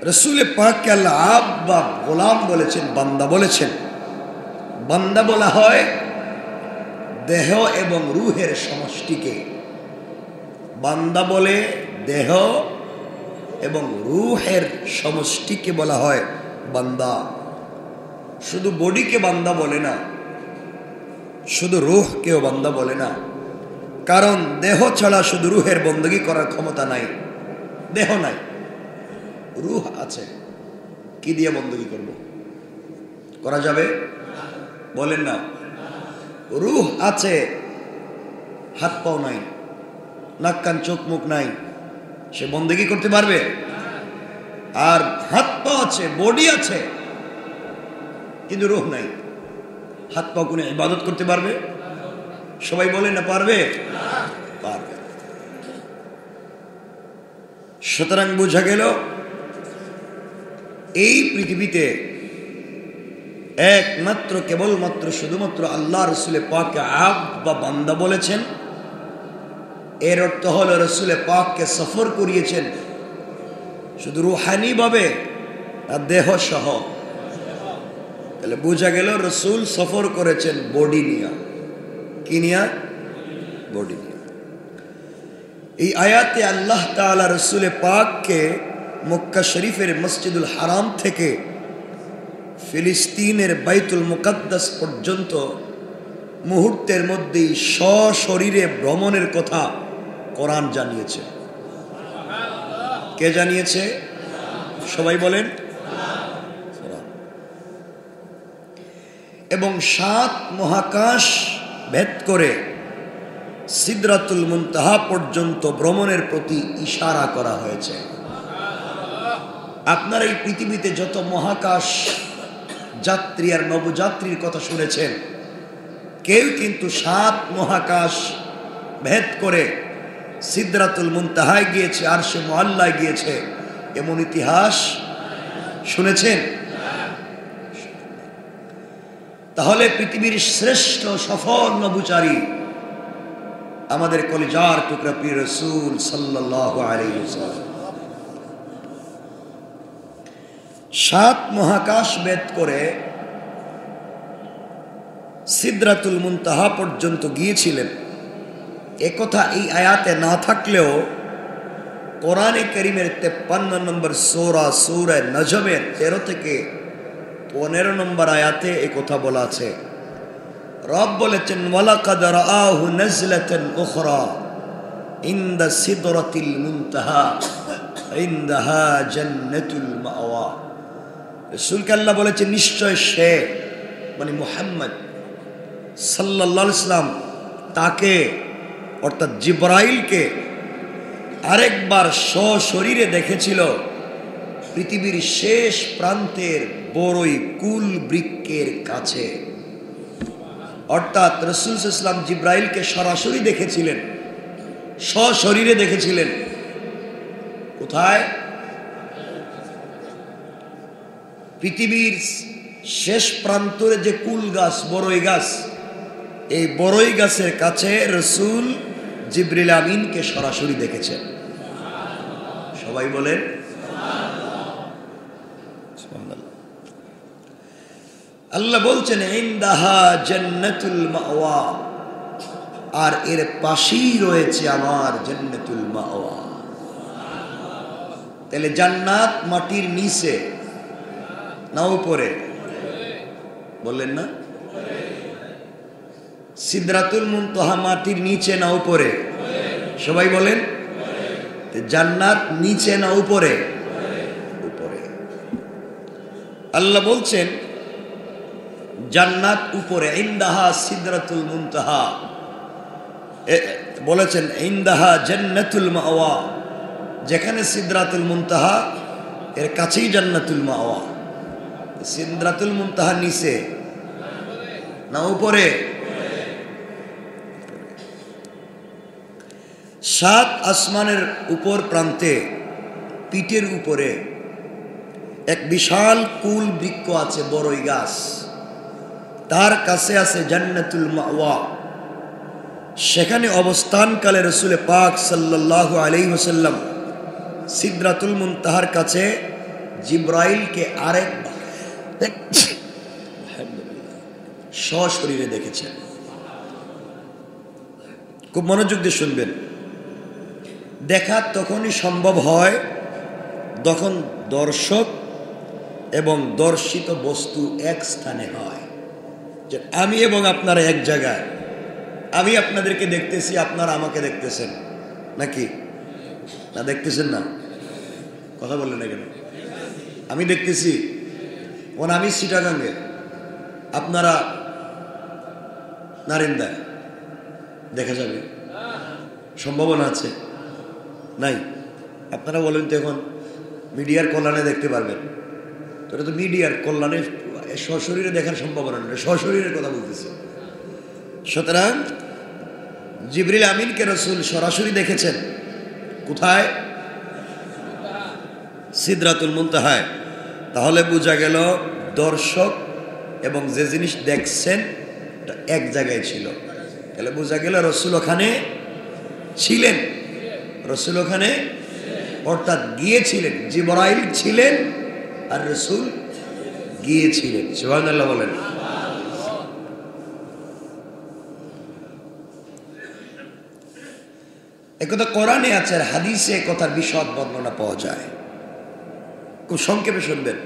রসুলে পাককে আল্লাহ আব বা গোলাম বলেছেন, বান্দা বলেছেন। বান্দা বলা হয় দেহ এবং রুহের সমষ্টিকে। বান্দা বলে দেহ এবং রুহের সমষ্টিকে বলা হয় বান্দা। শুধু বডিকে বান্দা বলে না, শুধু রুহকেও বান্দা বলে না, কারণ দেহ ছাড়া শুধু রুহের বন্দগি করার ক্ষমতা নাই। দেহ নাই, রুহ আছে, কি দিয়ে বন্দগি করব? করা যাবে? বলেন না। রুহ আছে, হাত পাও নাই, নাক কান চোখ মুখ নাই, সে বন্দগি করতে পারবে? আর হাত পা আছে, বডি আছে, কিন্তু রুহ নাই, হাত পা কোন ইবাদত করতে পারবে? সবাই বলেন না পারবে? পারবে। সুতরাং বোঝা গেল এই পৃথিবীতে একমাত্র কেবলমাত্র শুধুমাত্র আল্লাহ রসুলে পাককে আব্দ বা বান্দা বলেছেন। এর অর্থ হলো রসুলে পাককে সফর করিয়েছেন শুধু রুহানি ভাবে আর দেহ সহ। তাহলে বোঝা গেল রসুল সফর করেছেন বডি নিয়া। কি নিয়া? বডি নিয়া। এই আয়াতে আল্লাহ তাআলা রসুলে পাককে মক্কা শরীফের মসজিদুল হারাম থেকে ফিলিস্তিনের বাইতুল মুকাদ্দাস পর্যন্ত মুহূর্তের মধ্যেই সশরীরে ভ্রমণের কথা কোরআন জানিয়েছে। কে জানিয়েছে? সবাই বলেন। এবং 7 মহাকাশ ভেদ করে সিদরাতুল মুনতাহা পর্যন্ত ভ্রমণের প্রতি ইশারা করা হয়েছে। আপনারা এই পৃথিবীতে যত মহাকাশ যাত্রী আর নবযাত্রীর কথা শুনেছেন, কেউ কিন্তু 7 মহাকাশ ভেদ করে সিদরাতুল মুনতাহায় গিয়েছে, আরশে মুআল্লায় গিয়েছে, এমন ইতিহাস শুনেছেন? তাহলে পৃথিবীর শ্রেষ্ঠ সফল নভোচারী আমাদের কলিজার টুকরা প্রিয় রাসূল সাল্লাল্লাহু আলাইহি ওয়াসাল্লাম 7 মহাকাশ ভেদ করে সিদরাতুল মুনতাহা পর্যন্ত গিয়েছিলেন। একথা এই আয়াতে না থাকলেও কোরআনে কারীমের 53 নম্বর সূরা সূরা নজমের 13 থেকে 15 নম্বর আয়াতে একথা বলা আছে। রব বলেছেন, ওয়ালাকাদ রাআহু নাজলাতান উখরা ইনদা সিদরাতিল মুনতাহা ইনদাহা জান্নাতুল মাওয়া। রাসূলকে আল্লাহ বলেছেন নিশ্চয় সে মানে মুহাম্মদ সাল্লাল্লাহু আলাইহি সাল্লাম তাকে অর্থাৎ জিবরাইলকে আরেকবার সশরীরে দেখেছিল পৃথিবীর শেষ প্রান্তের বড়ই কুল বৃক্ষের কাছে। অর্থাৎ রাসূল সাল্লাল্লাহু আলাইহি ওয়াসাল্লাম জিবরাইলকে সরাসরি দেখেছিলেন, সশরীরে দেখেছিলেন। কোথায়? পৃথিবীর শেষ প্রান্তরে যে কুল গাছ, বড়ই গাছ, এই বড়ই গাছের কাছে রাসূল জিবরিল আমিনকে সরাসরি দেখেছেন। সবাই বলেন সুবহানাল্লাহ। আল্লাহ বলছেন ইনদাহা জান্নাতুল মাওয়া, আর এর পাশেই রয়েছে আমার জান্নাতুল মাওয়া। তাহলে জান্নাত মাটির নিচে না উপরে? বললেন না? সিদরাতুল মুনতাহা মাটির নিচে না উপরে? সবাই বলেন। জান্নাত নিচে না উপরে? উপরে। আল্লাহ বলছেন জান্নাত উপরে। ইনদাহা সিদরাতুল মুনতাহা বলেছেন ইনদাহা জান্নাতুল মাওয়া, যেখানে সিদরাতুল মুনতাহা এর কাছেই জান্নাতুল মাওয়া। সিদরাতুল মুনতাহা নিচে না উপরে? 7 আসমানের উপর প্রান্তে পিঠের উপরে এক বিশাল কুল বৃক্ষ আছে, বড়ই গাছ, তার কাছে আছে জান্নাতুল মাওয়া। সেখানে অবস্থানকালে রাসূল পাক সাল্লাল্লাহু আলাইহি ওয়াসাল্লাম সিদরাতুল মুনতাহার কাছে জিব্রাইলকে আরেকবার সশরীরে দেখেছেন। খুব মনোযোগ দিয়ে শুনবেন। দেখা তখনই সম্ভব হয় যখন দর্শক এবং দর্শিত বস্তু এক স্থানে হয়। যে আমি এবং আপনারা এক জায়গায়, আমি আপনাদেরকে দেখতেছি, আপনারা আমাকে দেখতেছেন, নাকি না দেখতেছেন? না, কথা বললেন না কেন? আমি দেখতেছি, আমি চিটাগাঙ্গে, আপনারা নারিন্দায়, দেখা যাবে? সম্ভাবনা আছে? নাই? আপনারা বলেন তো, এখন মিডিয়ার কল্যাণে দেখতে পারবেন? তো এটা তো মিডিয়ার কল্যাণে সশরীরে দেখার সম্ভাবনা নেই, সশরীরের কথা বলতেছি। সুতরাং জিবরিল আমিনকে রাসূল সরাসরি দেখেছেন। কোথায়? সিদরাতুল মুনতাহায়। তাহলে বোঝা গেল দর্শক এবং যে জিনিস দেখছেন এটা এক জায়গায় ছিল। তাহলে বোঝা গেল রাসূল ওখানে ছিলেন, রাসূল ওখানে অর্থাৎ গিয়েছিলেন। জিবরাইল ছিলেন আর রাসূল গিয়েছিলেন। সুবহানাল্লাহ বলেন। একথা কোরআনে আছে আর হাদিসে কথার বিশদ বর্ণনা পাওয়া যায়। খুব সংক্ষেপে শুনবেন।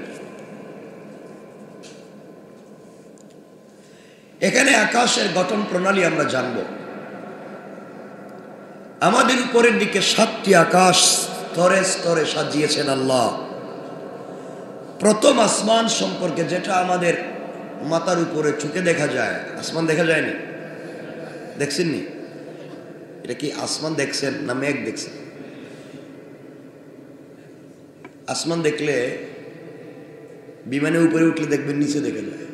এখানে আকাশের গঠন প্রণালী আমরা জানব। আমাদের উপরের দিকে 7টি আকাশ স্তরে স্তরে সাজিয়েছেন আল্লাহ। প্রথম আসমান সম্পর্কে, যেটা আমাদের মাথার উপরে চোখে দেখা যায়, আসমান দেখা যায়নি, দেখছেননি? এটা কি আসমান দেখছেন না মেঘ দেখছেন? আসমান দেখলে বিমানে উপরে উঠলে দেখবেন নিচে দেখা যায়,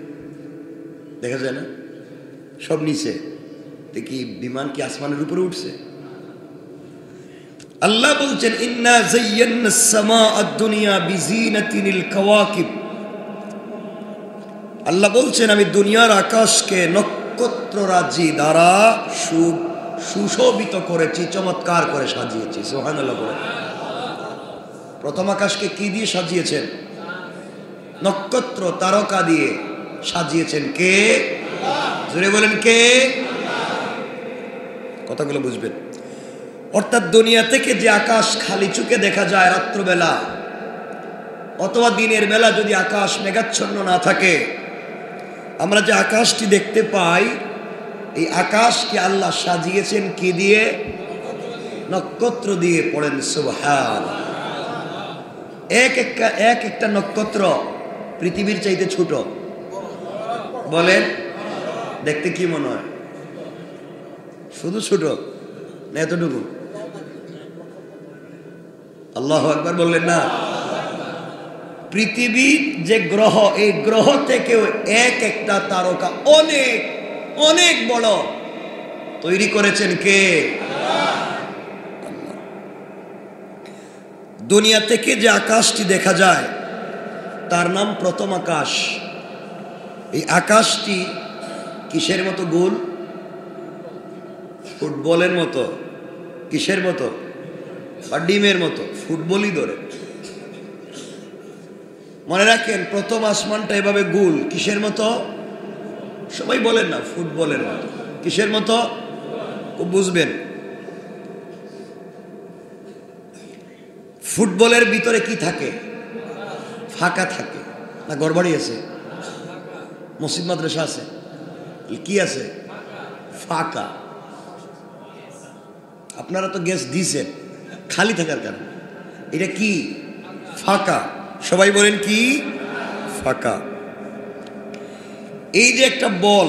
দেখা যায় না? সব নিচে। দেখি বিমান কি আসমানের উপরে উঠছে? আল্লাহ বলছেন ইন্না যায়্যানাস সামাআদ দুনিয়া বিজিনাতিল কাওয়াকিব। আল্লাহ বলছেন আমি দুনিয়ার আকাশকে নক্ষত্ররাজি দ্বারা সুশোভিত করেছি, চমৎকার করে সাজিয়েছি। সুবহানাল্লাহ বলেন। প্রথম আকাশকে কি দিয়ে সাজিয়েছেন? নক্ষত্র তারকা দিয়ে সাজিয়েছেন। কে? জোরে বলেন কে? কথাগুলো বুঝবেন। অর্থাৎ দুনিয়া থেকে যে আকাশ খালি চোখে দেখা যায় রাত্রবেলা অথবা দিনের বেলা, যদি আকাশ মেঘাচ্ছন্ন না থাকে, আমরা যে আকাশটি দেখতে পাই, এই আকাশকে আল্লাহ সাজিয়েছেন কি দিয়ে? নক্ষত্র দিয়ে। পড়েন সুবহানাল্লাহ। এক একটা নক্ষত্র পৃথিবীর চাইতে ছোট। বলেন, দেখতে কি মনে হয়? শুধু ছোট না এতটুকু? আল্লাহু আকবার বললেন না? পৃথিবীর যে গ্রহ, এই গ্রহ থেকেও এক একটা তারকা অনেক অনেক বড় তৈরি করেছেন কে? দুনিয়া থেকে যে আকাশটি দেখা যায় তার নাম প্রথম আকাশ। এই আকাশটি কিসের মতো গোল? ফুটবলের মতো। কিসের মতো? বা ডিমের মতো। ফুটবলই ধরে। মনে রাখেন, প্রথম আসমানটা এভাবে গোল। কিসের মতো? সবাই বলেন না, ফুটবলের মতো। কিসের মতো? খুব বুঝবেন। ফুটবলের ভিতরে কি থাকে? ফাঁকা থাকে না? ঘরবাড়ি আছে, মসজিদ মাদ্রাসা আছে, কি আছে? ফাঁকা। আপনারা তো গ্যাস দিয়েছেন খালি থাকার কারণে। এটা কি? ফাঁকা। সবাই বলেন কি? ফাঁকা। এই যে একটা বল,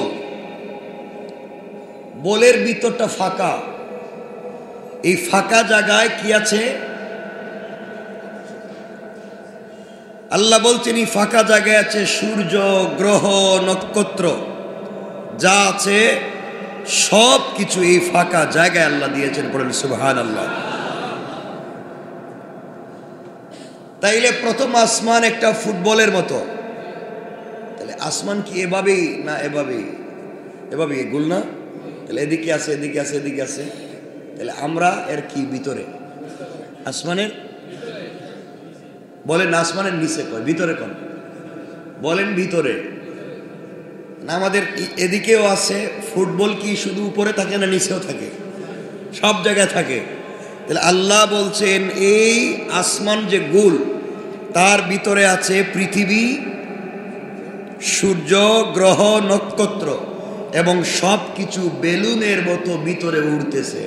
বলের ভিতরটা ফাঁকা। এই ফাঁকা জায়গায় কি আছে? আল্লাহ বলছেন এই ফাঁকা জায়গায় আছে সূর্য, গ্রহ, নক্ষত্র, যা আছে সব কিছু এই ফাঁকা জায়গায় আল্লাহ দিয়েছেন। বলেন সুবহানাল্লাহ। তাইলে প্রথম আসমান একটা ফুটবলের মতো। তাহলে আসমান কি এভাবেই না এভাবেই? এভাবেই, গোল না? তাহলে এদিকে আছে, এদিকে আছে, এদিকে আছে। তাহলে আমরা এর কি ভিতরে? আসমানের বলেন আসমানের নিচে কয়, ভিতরে কোন? বলেন ভিতরে না। আমাদের এদিকেও আছে। ফুটবল কি শুধু উপরে থাকে না নিচেও থাকে? সব জায়গায় থাকে। তাহলে আল্লাহ বলছেন এই আসমান যে গোল, তার ভিতরে আছে পৃথিবী, সূর্য, গ্রহ, নক্ষত্র এবং সব কিছু বেলুনের মতো ভিতরে উড়তেছে।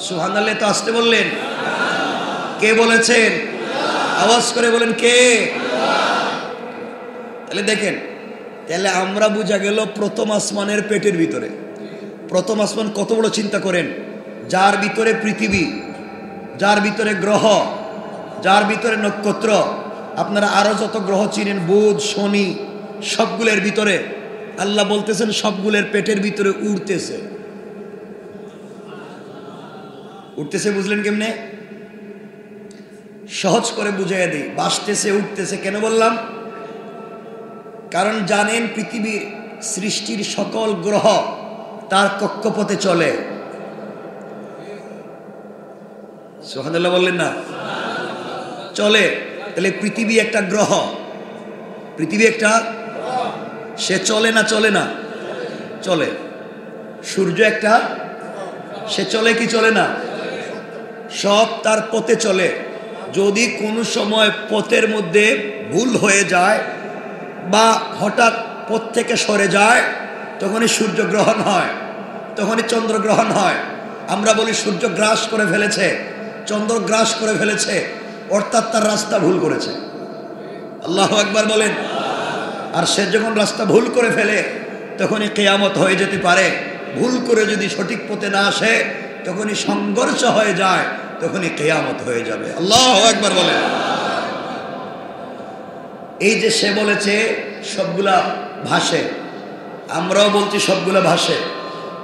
সুবহানাল্লাহ। তো আসতে বললেন, কে বলেছেন? আওয়াজ করে বলেন কে? তাহলে দেখেন, তাহলে আমরা বোঝা গেল প্রথম আসমানের পেটের ভিতরে। প্রথম আসমান কত বড় চিন্তা করেন, যার ভিতরে পৃথিবী, যার ভিতরে গ্রহ, যার ভিতরে নক্ষত্র। আপনারা আরো যত গ্রহ চিনেন, বুধ, শনি, সবগুলোর ভিতরে আল্লাহ বলতেছেন সবগুলোর পেটের ভিতরে উড়তেছে। উঠতেছে বুঝলেন কেমনে? সহজ করে বুঝাইয়া দিই। বাসতেছে, উঠতেছে। কেন বললাম? কারণ জানেন পৃথিবীর সৃষ্টির সকল গ্রহ তার কক্ষপথে চলে। সুবহানাল্লাহ বললেন না? চলে। তাহলে পৃথিবী একটা গ্রহ, পৃথিবী একটা, সে চলে না? চলে না? চলে। সূর্য একটা, সে চলে কি চলে না? সব তার পথে চলে। যদি কোনো সময় পথের মধ্যে ভুল হয়ে যায় বা হঠাৎ পথ থেকে সরে যায়, তখনই সূর্যগ্রহণ হয়, তখনই চন্দ্রগ্রহণ হয়। আমরা বলি সূর্য গ্রাস করে ফেলেছে, চন্দ্র গ্রাস করে ফেলেছে, অর্থাৎ তার রাস্তা ভুল করেছে। আল্লাহু আকবার বলেন। আর সে যখন রাস্তা ভুল করে ফেলে তখনই কিয়ামত হয়ে যেতে পারে। ভুল করে যদি সঠিক পথে না আসে তখনই সংঘর্ষ হয়ে যায়, তখনই কিয়ামত হয়ে যাবে। আল্লাহু আকবার বলেন। এই যে সে বলেছে সবগুলা ভাসে, আমরাও বলছি সবগুলা ভাসে।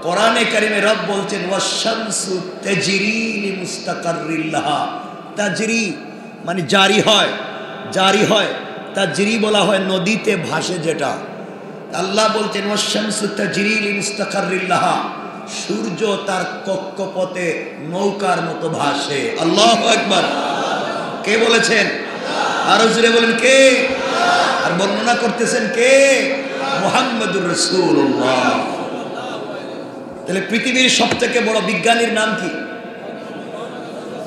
কোরআনে কারিমে রব বলছেন ওয়াশ-শামসু তাজরি লিমুস্তাকাররিল লাহা। তাজরি মানে জারি হয়, জারি হয়। তাজরি বলা হয় নদীতে ভাসে যেটা। আল্লাহ বলছেন ওয়াশ-শামসু তাজরি লিমুস্তাকাররিল লাহা, সূর্য তার কক্ষপথে নৌকার মতো ভাসে। আল্লাহু আকবার। কে বলেছেন? আরো জোরে বলেন কে? আর বর্ণনা করতেছেন কে? মুহাম্মদুর রাসূলুল্লাহ। তাহলে পৃথিবীর সবথেকে বড় বিজ্ঞানীর নাম কি?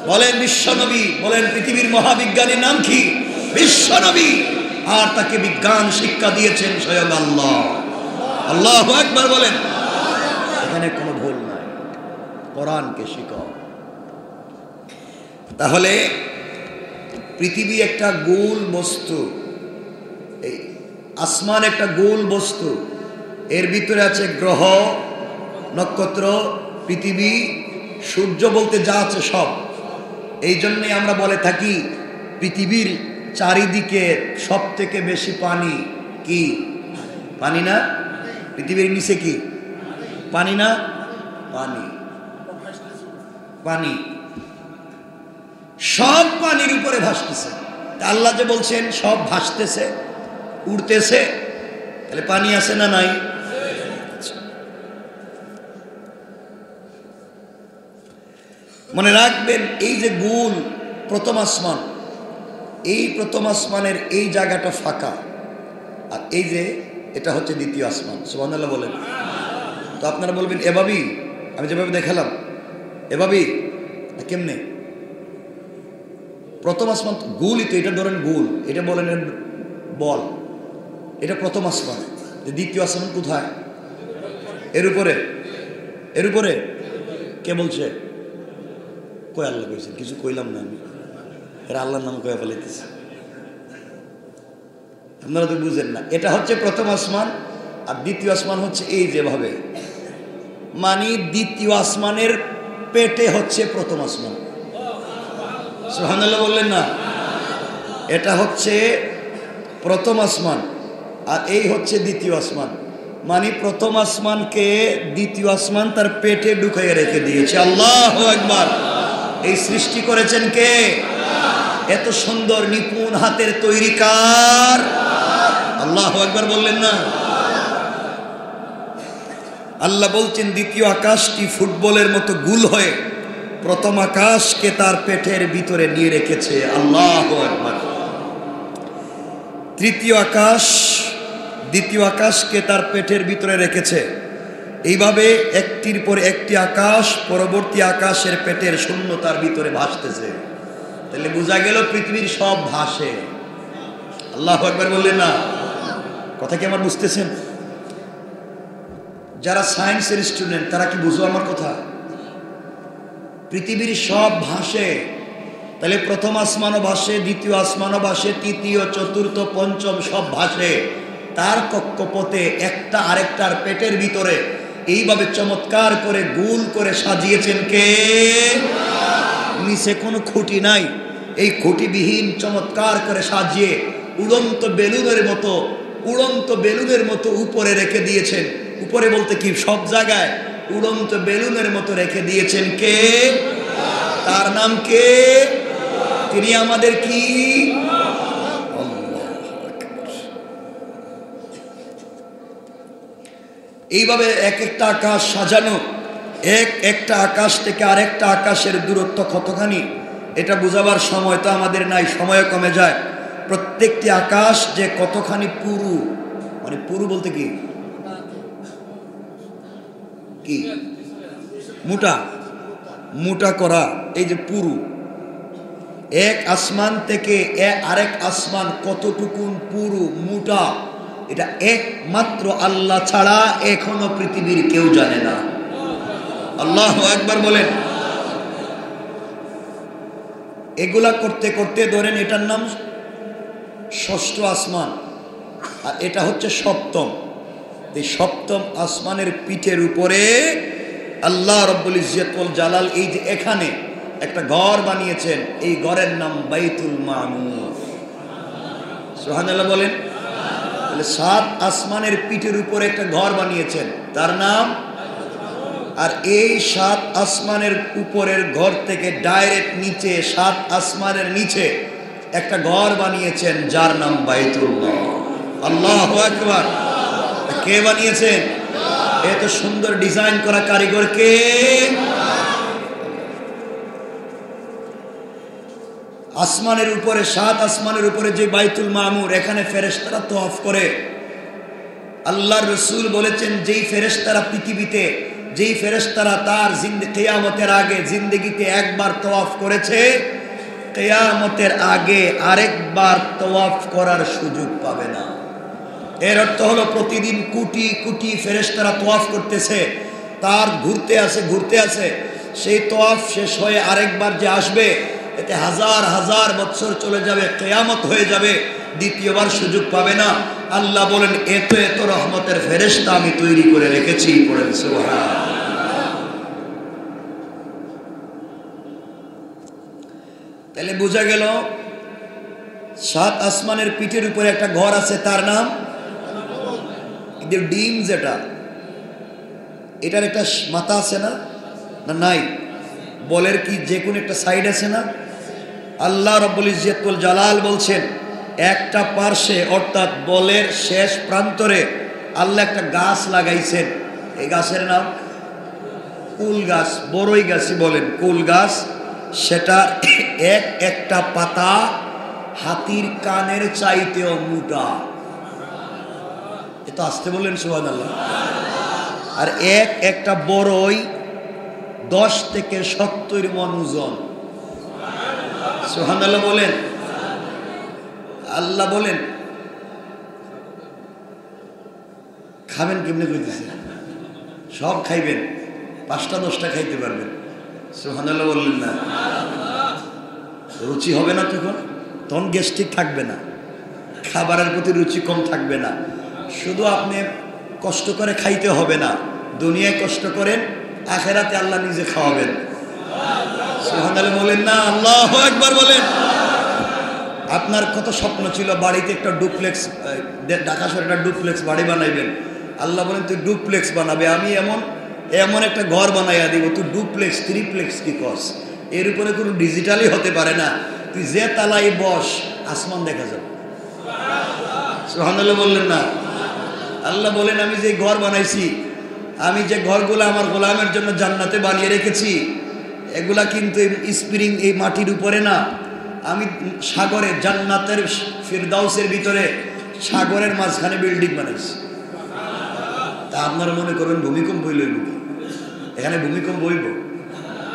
বলেন বিশ্বনবী। বলেন পৃথিবীর মহাবিজ্ঞানীর নাম কি? বিশ্বনবী। আর তাকে বিজ্ঞান শিক্ষা দিয়েছেন স্বয়ং আল্লাহ। আল্লাহু আকবার বলেন। এখানে কোনো ভুল নাই, কোরআনকে শিখো। তাহলে পৃথিবী একটা গোল বস্তু, এই আসমান একটা গোল বস্তু, এর ভিতরে আছে গ্রহ, নক্ষত্র, পৃথিবী, সূর্য বলতে যা আছে সব। এই জন্যই আমরা বলে থাকি পৃথিবীর চারিদিকে সব থেকে বেশি পানি কি? পানি না? পৃথিবীর নিচে কি? পানি না? পানি, পানি। সব পানির উপরে ভাসতেছে। আল্লাহ যে বলছেন সব ভাসতেছে, উড়তেছে, তাহলে পানি আছে না নাই? মনে রাখবেন এই যে গোল প্রথম আসমান, এই প্রথম আসমানের এই জায়গাটা ফাঁকা, আর এই যে এটা হচ্ছে দ্বিতীয় আসমান। সুবহানাল্লাহ বলেন। তো আপনারা বলবেন এভাবেই, আমি যেভাবে দেখালাম এভাবেই কেমনে? প্রথম আসমান গোলই তো, এটা ধরেন গোল, এটা বলেন বল, এটা প্রথম আসমান। দ্বিতীয় আসমান কোথায়? এর উপরে, এর উপরে। কে বলছে? কই আল্লাহ কইছেন? কিছু কইলাম না আমি, এরা আল্লাহর নাম কয়ে ফেলাইতেছে। আপনারা তো বুঝেন না। এটা হচ্ছে প্রথম আসমান, আর দ্বিতীয় আসমান হচ্ছে এই যেভাবে, মানে দ্বিতীয় আসমানের পেটে হচ্ছে প্রথম আসমান। সুবহানাল্লাহ বললেন না? এটা হচ্ছে প্রথম আসমান আর এই হচ্ছে দ্বিতীয় আসমান। মানে প্রথম আসমানকে দ্বিতীয় আসমান তার পেটে ঢুকাইয়া রেখে দিয়েছে। আল্লাহু আকবার। এই সৃষ্টি করেছেন কে? এত সুন্দর নিপুণ হাতের তৈরি কার? আল্লাহু আকবার বললেন না? আল্লাহ বলছেন দ্বিতীয় আকাশটি ফুটবলের মতো গোল হয়ে প্রথম আকাশকে তার পেটের ভিতরে নিয়ে রেখেছে। আল্লাহু আকবার। তৃতীয় আকাশ দ্বিতীয় আকাশকে তার পেটের ভিতরে রেখেছে। এইভাবে একটির পর একটি আকাশ পরবর্তী আকাশের পেটের শূন্যতার ভিতরে ভাসতেছে। তাহলে বোঝা গেল পৃথিবীর সব ভাসে। আল্লাহু আকবার বললেন না? কথা কি আমার বুঝতেছেন? যারা সায়েন্সের স্টুডেন্ট তারা কি বুঝো আমার কথা? পৃথিবীর সব ভাসে। তাহলে প্রথম আসমানও ভাসে, দ্বিতীয় আসমানও ভাসে, তৃতীয় চতুর্থ পঞ্চম সব ভাসে। তার কক্ষপথে একটা আরেকটার পেটের ভিতরে এইভাবে চমৎকার করে গোল করে সাজিয়েছেন কে? নিচে কোনো খুঁটি নাই, এই খুঁটিবিহীন চমৎকার করে সাজিয়ে উড়ন্ত বেলুনের মতো উপরে রেখে দিয়েছেন। উপরে বলতে কি সব জায়গায় উড়ন্ত বেলুনের মতো রেখে দিয়েছেন কে? তার নাম কে? তিনি আমাদের কি? এইভাবে এক একটা আকাশ সাজানো। একটা আকাশ থেকে আরেকটা আকাশের দূরত্ব কতখানি এটা বোঝাবার সময় তো আমাদের নাই, সময় কমে যায়। প্রত্যেকটি আকাশ যে কতখানি পুরু, মানে পুরু বলতে কি কি মোটা করা, এই যে পুরু। এক আসমান থেকে আরেক আসমান কতটুকুন পুরু মোটা, এটা একমাত্র আল্লাহ ছাড়া এখনো পৃথিবীর কেউ জানে না। আল্লাহু আকবার বলেন। এগুলা করতে করতে ধরেন এটার নাম ষষ্ঠ আসমান, আর এটা হচ্ছে সপ্তম। এই সপ্তম আসমানের পিঠের উপরে আল্লাহ রব্বুল ইজ্জত ওয়াল জালাল এই যে এখানে একটা ঘর বানিয়েছেন, এই ঘরের নাম বাইতুল মামুর। সুবহানাল্লাহ বলেন। তাহলে 7 আসমানের পিঠের উপরে একটা ঘর বানিয়েছেন, তার নাম। আর এই 7 আসমানের উপরের ঘর থেকে ডাইরেক্ট নিচে 7 আসমানের নিচে একটা ঘর বানিয়েছেন, যার নাম বাইতুল্লাহ। আল্লাহু আকবার। কে বানিয়েছেন? এত সুন্দর ডিজাইন করা কারিগর কে? আসমানের উপরে 7 আসমানের উপরে যে বাইতুল মামুর, এখানে ফেরেশতারা তওয়াফ করে। আল্লাহর রাসূল বলেছেন, যেই ফেরেশতারা পৃথিবীতে, যেই ফেরেশতারা তার কিয়ামতের আগে জিন্দেগিতে একবার তওয়াফ করেছে, কিয়ামতের আগে আরেকবার তওয়াফ করার সুযোগ পাবে না। এর অর্থ হলো প্রতিদিন কোটি কোটি ফেরেশতারা তওয়াফ করতেছে, তার ঘুরতে আছে। সেই তওয়াফ শেষ হয়ে আরেকবার যে আসবে, এতে হাজার হাজার বছর চলে যাবে, কিয়ামত হয়ে যাবে, দ্বিতীয়বার সুযোগ পাবে না। আল্লাহ বলেন, এত এত রহমতের ফেরেশতা আমি তৈরি করে রেখেছি। পড়েন সুবহানাল্লাহ। তাহলে বোঝা গেল 7 আসমানের পিঠের উপরে একটা ঘর আছে, তার নাম ডিম। যেটা এটার একটা মাথা আছে না? নাই। বলের কি যে কোনো একটা সাইড আছে না? আল্লাহ রব্বুল ইজ্জত ওয়াল জালাল বলছেন, একটা পার্শ্বে অর্থাৎ বলের শেষ প্রান্তরে আল্লাহ একটা গাছ লাগাইছেন। এই গাছের নাম কুল গাছ, বড়ই গাছই বলেন, কুল গাছ। সেটা একটা পাতা হাতির কানের চাইতেও মোটা। এটা আসতে বললেন সুবহানাল্লাহ। আর একটা বড়ই 10 থেকে 70 মণ ওজন। সুবহানাল্লাহ বলেন। আল্লাহ বলেন, খাবেন কেমনে কইতেছে? সব খাইবেন, 5টা 10টা খাইতে পারবেন। সুবহানাল্লাহ বললেন না? রুচি হবে না তখন গ্যাস্ট্রিক থাকবে না, খাবারের প্রতি রুচি কম থাকবে না। শুধু আপনি কষ্ট করে খাইতে হবে না, দুনিয়ায় কষ্ট করেন, আখেরাতে আল্লাহ নিজে খাওয়াবেন। সুবহানাল্লাহ বলেন না? আল্লাহু আকবার বলেন। আপনার কত স্বপ্ন ছিল বাড়িতে একটা ডুপ্লেক্স, ঢাকা শহরে একটা ডুপ্লেক্স বাড়ি বানাইবেন। আল্লাহ বলেন, তুই ডুপ্লেক্স বানাবে, আমি এমন একটা ঘর বানাইয়া দিব, তুই ডুপ্লেক্স থ্রিপ্লেক্স কি কস? এর উপরে কোনো ডিজিটালই হতে পারে না। তুই যে তালাই বস, আসমান দেখা যাবে। সুবহানাল্লাহ বললেন না? আল্লাহ বলেন, আমি যে ঘর বানাইছি, আমি যে ঘরগুলো আমার গোলামের জন্য জান্নাতে বানিয়ে রেখেছি, এগুলা কিন্তু স্প্রিং এই মাটির উপরে না, আমি সাগরে জান্নাতের ফিরদাউসের ভিতরে সাগরের মাঝখানে বিল্ডিং বানাইছি। তা আপনারা মনে করবেন ভূমিকম্প হইল, এখানে ভূমিকম্প হইব?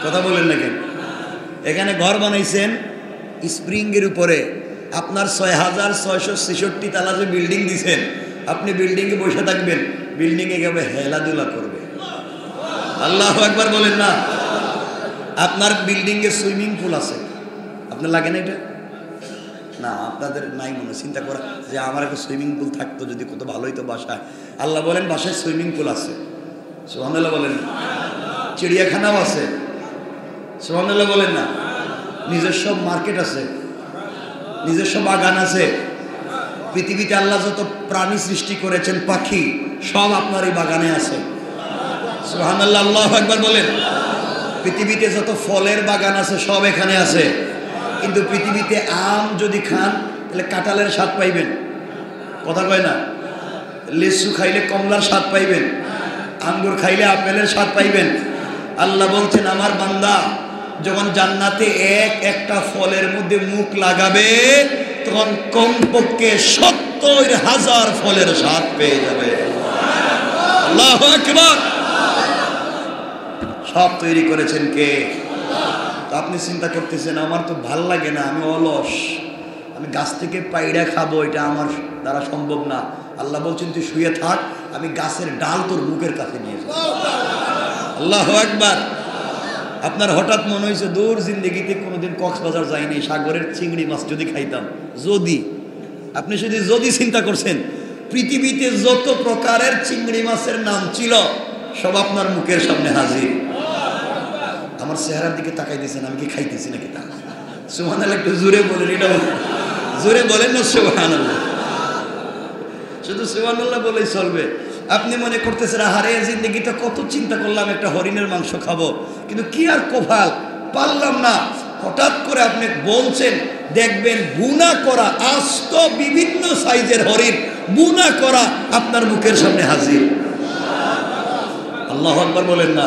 কথা বলেন না কেন? এখানে ঘর বানাইছেন স্প্রিং এর উপরে, আপনার ৬,৬৬৬ তালা যে বিল্ডিং দিছেন, আপনি বিল্ডিং এ বসে থাকবেন, বিল্ডিং এ গেবে হেলাধুলা করবে। আল্লাহু আকবার বলেন না। আপনার বিল্ডিং এ সুইমিং পুল আছে, আপনার লাগে না এটা? না, আপনাদের নাই মনে চিন্তা করা যে আমার একটা সুইমিং পুল থাকতো যদি কত ভালো হইতো বাসায়। আল্লাহ বলেন বাসায় সুইমিং পুল আছে, সুবহানাল্লাহ বলেন না। চিড়িয়াখানাও আছে, সুবহানাল্লাহ বলেন না। নিজস্ব মার্কেট আছে, নিজস্ব বাগান আছে। পৃথিবীতে আল্লাহ যত প্রাণী সৃষ্টি করেছেন, পাখি, সব আপনার এই বাগানে আছে। সুবহানাল্লাহ, আল্লাহু আকবার বলেন। পৃথিবীতে যত ফলের বাগান আছে সব এখানে আছে। কিন্তু পৃথিবীতে আম যদি খান তাহলে কাঁঠালের স্বাদ পাইবেন, কথা কয় না? লিচু খাইলে কমলার স্বাদ পাইবেন, আঙ্গুর খাইলে আপেলের স্বাদ পাইবেন। আল্লাহ বলছেন আমার বান্দা যখন জান্নাতে একটা ফলের মধ্যে মুখ লাগাবে তখন কমপক্ষে ৭০,০০০ ফলের স্বাদ পেয়ে যাবে। আল্লাহু আকবার। সব তৈরি করেছেন কে? তো আপনি চিন্তা করতেছেন আমার তো ভাল লাগে না, আমি অলস, আমি গাছ থেকে পাইড়া খাবো, এটা আমার দ্বারা সম্ভব না। আল্লাহ বলছেন তুই শুয়ে থাক, আমি গাছের ডাল তোর মুখের কাছে নিয়ে যাব। আল্লাহু আকবার। আপনার হঠাৎ মনে হয়েছে দূর জিন্দগিতে কোনোদিন কক্সবাজার যাইনি, সাগরের চিংড়ি মাছ যদি খাইতাম। যদি আপনি শুধু যদি চিন্তা করছেন, পৃথিবীতে যত প্রকারের চিংড়ি মাছের নাম ছিল সব আপনার মুখের সামনে হাজির। আমার চেহারার দিকে তাকাই দিয়েছেন, আমি কি খাইতেছি নাকি? তা সুবহানাল্লাহ একটু জোরে বলেন, এটা জোরে বলেন না সুবহানাল্লাহ। শুধু সুবহানাল্লাহ বলেই চলবে। আপনি মনে করতেছেন আহারে জিন্দগিতে কত চিন্তা করলাম একটা হরিণের মাংস খাবো, কিন্তু কি আর কপাল, পারলাম না। হঠাৎ করে আপনি বলছেন, দেখবেন বুনা করা আস্ত বিভিন্ন সাইজের হরিণ বুনা করা আপনার মুখের সামনে হাজির। আল্লাহু আকবার বলেন না।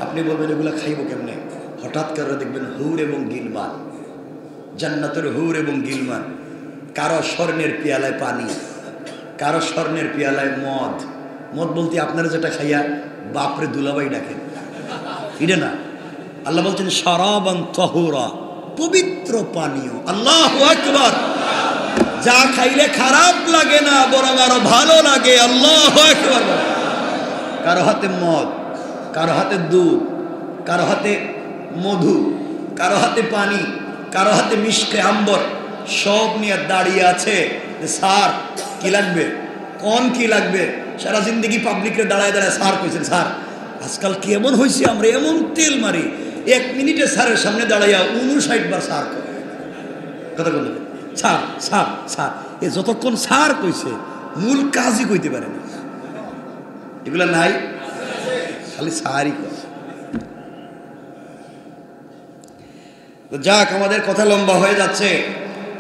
আপনি বলবেন এগুলা খাইব কেমনে? হঠাৎ করে দেখবেন হুর এবং গিলমান, জান্নাতের হুর এবং গিলমান। কারো স্বর্ণের পিয়ালায় পানি, কারো স্বর্ণের পিয়ালায় মদ। মদ বলতে আপনারা যেটা খাইয়া বাপরে দুলাভাই ডাকেন, এটা না। আল্লাহ বলছেন শারাবান তাহুরা, পবিত্র পানীয়। আল্লাহু আকবার। যা খাইলে খারাপ লাগে না, বরং আরো ভালো লাগে। আল্লাহু আকবার। কারো হাতে মদ, কারো হাতে দুধ, কারো হাতে মধু, কারো হাতে পানি, কারো হাতে মিষ্টি আম্বর, সব নিয়ে দাঁড়িয়ে আছে। স্যার কি লাগবে, কোন কি লাগবে? সারা জিন্দগি পাবলিকের দাঁড়ায় দাঁড়ায় স্যার কইছেন, স্যার আজকাল কেমন হয়েছে, আমরা এমন তেল মারি 1 মিনিটে স্যারের সামনে দাঁড়াইয়া 59 বার স্যার করে। কথা বলে স্যার স্যার স্যার, এ যতক্ষণ স্যার কইছে মূল কাজই কইতে পারে না। এগুলা নাই, খালি স্যারই কয়। তো যাক, আমাদের কথা লম্বা হয়ে যাচ্ছে।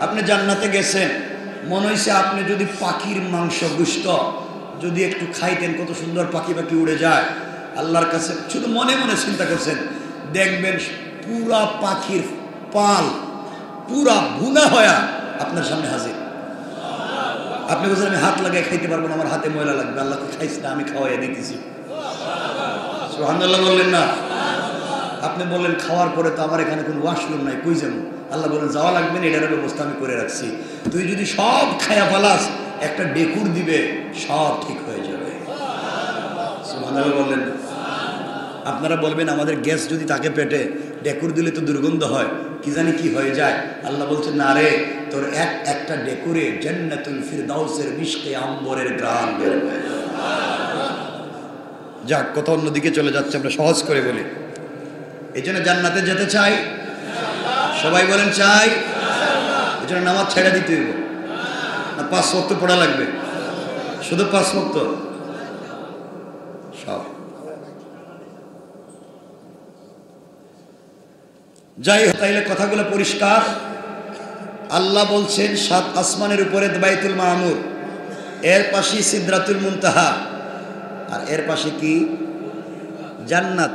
আপনি জান্নাতে গেছেন, মনে হয়েছে আপনি যদি পাখির মাংস গুস্ত যদি একটু খাইতেন, কত সুন্দর পাখি পাখি উড়ে যায়। আল্লাহর কাছে শুধু মনে মনে চিন্তা করছেন, দেখবেন পুরা পাখির পাল পুরা ভুনা হয়া আপনার সামনে হাজির। আপনি বলছেন আমি হাত লাগাই খাইতে পারবো না, আমার হাতে ময়লা লাগবে। আল্লাহকে খাইছি না, আমি খাওয়াইয়া দিতেছি। সুবহানাল্লাহ বললেন না। আপনি বললেন খাওয়ার পরে তো আমার এখানে কোনো ওয়াশরুম নাই, কই যাবো? আল্লাহ বলেন যাওয়া লাগবে না, এটার ব্যবস্থা আমি করে রাখছি। তুই যদি সব খায়া ফেলাস, একটা ডেকুর দিবে, সব ঠিক হয়ে যাবে। সুবহানাল্লাহ বললেন। আপনারা বলবেন আমাদের গ্যাস যদি তাকে পেটে, ডেকুর দিলে তো দুর্গন্ধ হয়, কি জানি কি হয়ে যায়। আল্লাহ বলছেন না রে, তোর একটা ডেকুরে জান্নাতুল ফিরদাউসের মিষ্টি আম্বরের গ্রাম বের হয়ে যাবে। যাক, কথা অন্যদিকে চলে যাচ্ছে, আমরা সহজ করে বলি। এই জন্য জান্নাতে যেতে চাই, সবাই বলেন চাই। এই জন্য নামাজ ছেড়ে দিতে হইব না, 5 ওয়াক্ত পড়া লাগবে, শুধু 5 ওয়াক্ত সব। যাই হোক, তাইলে কথাগুলো পরিষ্কার। আল্লাহ বলছেন 7 আসমানের উপরে বাইতুল মামুর, এর পাশে সিদরাতুল মুনতাহা, আর এর পাশে কি? জান্নাত।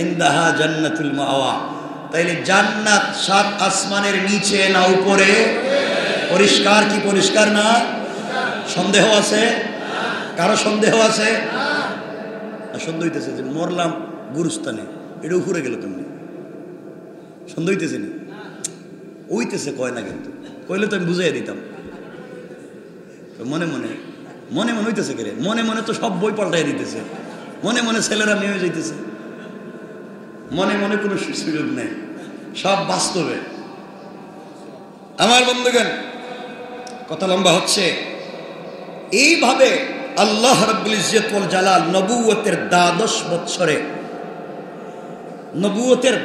ইনদাহা জান্নাতুল মাওয়া। তাইলে জান্নাত 7 আসমানের নিচে না উপরে? পরিষ্কার কি পরিষ্কার না? সন্দেহ আছে? কারো সন্দেহ আছে? সন্দেহ হইতেছে যে মরলাম গুরুস্থানে, এটা উপরে গেল কেমনি? সন্দেহ হইতেছে না? ওইতেছে কয় না, কিন্তু কইলে তো আমি বুঝাই দিতাম। মনে মনে মনে মনে হইতেছে কে রে? মনে মনে তো সব বই পাল্টাই দিতেছে। মনে মনে ছেলেরা মেয়ে যাইতেছে, মনে মনে কোনো সুযোগ নেই, সব বাস্তবে। আমার বন্ধুগণ, কথা লম্বা হচ্ছে। এইভাবে আল্লাহ রাব্বুল ইজ্জত ওয়াল জালাল নবুয়তের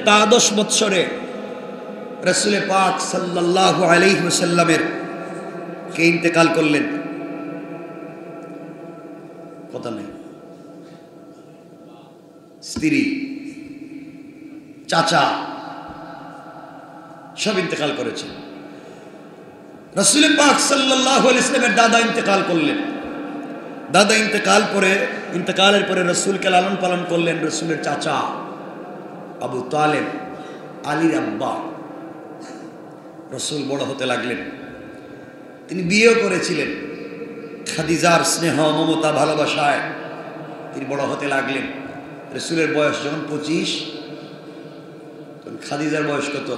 দ্বাদশ বৎসরে রাসূল পাক সাল্লাল্লাহু আলাইহি ওয়াসাল্লামের কে ইন্তেকাল করলেন? কথা নেই, স্ত্রী, চাচা সব ইন্তেকাল করেছে। রাসূল পাক সাল্লাল্লাহু আলাইহি ওয়াসাল্লামের দাদা ইন্তেকাল করলেন। দাদা ইন্তেকালের পরে রসুলকে লালন পালন করলেন রসুলের চাচা আবু তালেব, আলীর আব্বা। রসুল বড় হতে লাগলেন। তিনি বিয়েও করেছিলেন। খাদিজার স্নেহ, মমতা, ভালোবাসায় তিনি বড় হতে লাগলেন। রসুলের বয়স যখন 25, তখন খাদিজার বয়স কত?